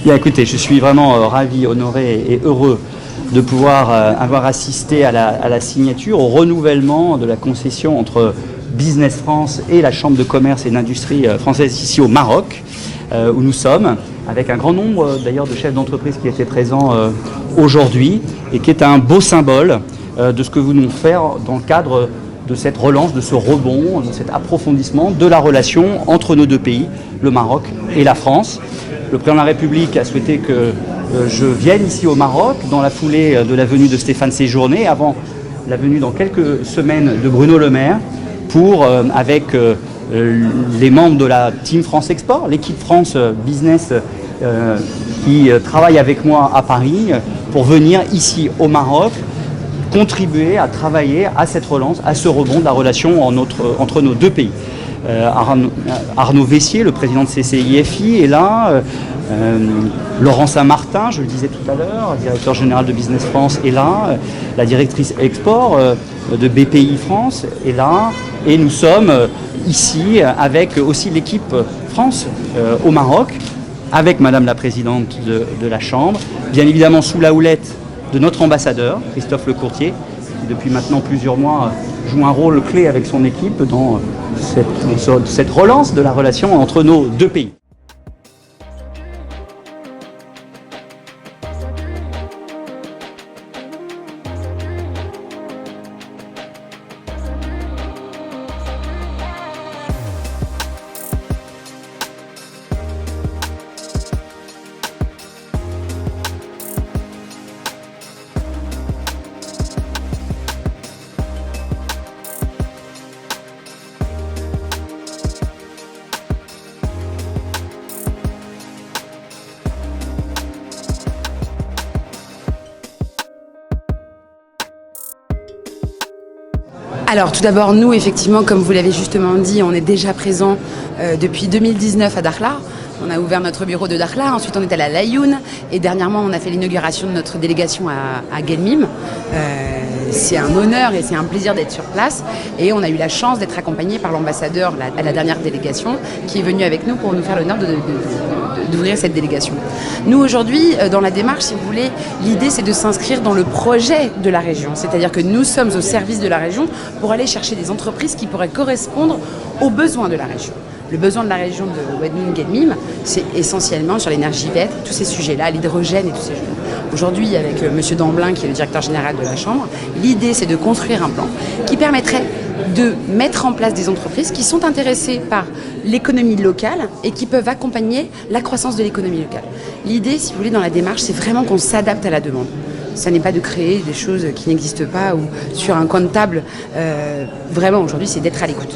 Bien, écoutez, je suis vraiment ravi, honoré et heureux de pouvoir avoir assisté à la signature, au renouvellement de la concession entre Business France et la Chambre de commerce et d'industrie française ici au Maroc, où nous sommes, avec un grand nombre d'ailleurs de chefs d'entreprise qui étaient présents aujourd'hui et qui est un beau symbole de ce que nous voulons faire dans le cadre de cette relance, de ce rebond, de cet approfondissement de la relation entre nos deux pays, le Maroc et la France. Le président de la République a souhaité que je vienne ici au Maroc dans la foulée de la venue de Stéphane Séjourné, avant la venue dans quelques semaines de Bruno Le Maire, pour, avec les membres de la Team France Export, l'équipe France Business qui travaille avec moi à Paris, pour venir ici au Maroc, contribuer à travailler à cette relance, à ce rebond de la relation entre nos deux pays. Arnaud Vessier, le président de CCIFI, est là. Laurent Saint-Martin, je le disais tout à l'heure, directeur général de Business France, est là. La directrice export de BPI France est là. Et nous sommes ici avec aussi l'équipe France au Maroc, avec Madame la Présidente de la Chambre, bien évidemment sous la houlette de notre ambassadeur, Christophe Lecourtier, qui depuis maintenant plusieurs mois joue un rôle clé avec son équipe dans cette relance de la relation entre nos deux pays. Alors tout d'abord, nous effectivement, comme vous l'avez justement dit, on est déjà présent depuis 2019 à Dakhla. On a ouvert notre bureau de Dakhla, ensuite on est allé à Laayoune et dernièrement on a fait l'inauguration de notre délégation à Guelmim. C'est un honneur et c'est un plaisir d'être sur place et on a eu la chance d'être accompagné par l'ambassadeur à la dernière délégation qui est venu avec nous pour nous faire l'honneur d'ouvrir cette délégation. Nous aujourd'hui, dans la démarche, si vous voulez, l'idée c'est de s'inscrire dans le projet de la région, c'est-à-dire que nous sommes au service de la région pour aller chercher des entreprises qui pourraient correspondre aux besoins de la région. Le besoin de la région de Ouadmine-Guelmim, c'est essentiellement sur l'énergie verte, tous ces sujets-là, l'hydrogène et tous ces sujets. Aujourd'hui, avec M. Damblin, qui est le directeur général de la Chambre, l'idée c'est de construire un plan qui permettrait de mettre en place des entreprises qui sont intéressées par l'économie locale et qui peuvent accompagner la croissance de l'économie locale. L'idée, si vous voulez, dans la démarche, c'est vraiment qu'on s'adapte à la demande. Ça n'est pas de créer des choses qui n'existent pas ou sur un coin de table. Vraiment, aujourd'hui, c'est d'être à l'écoute.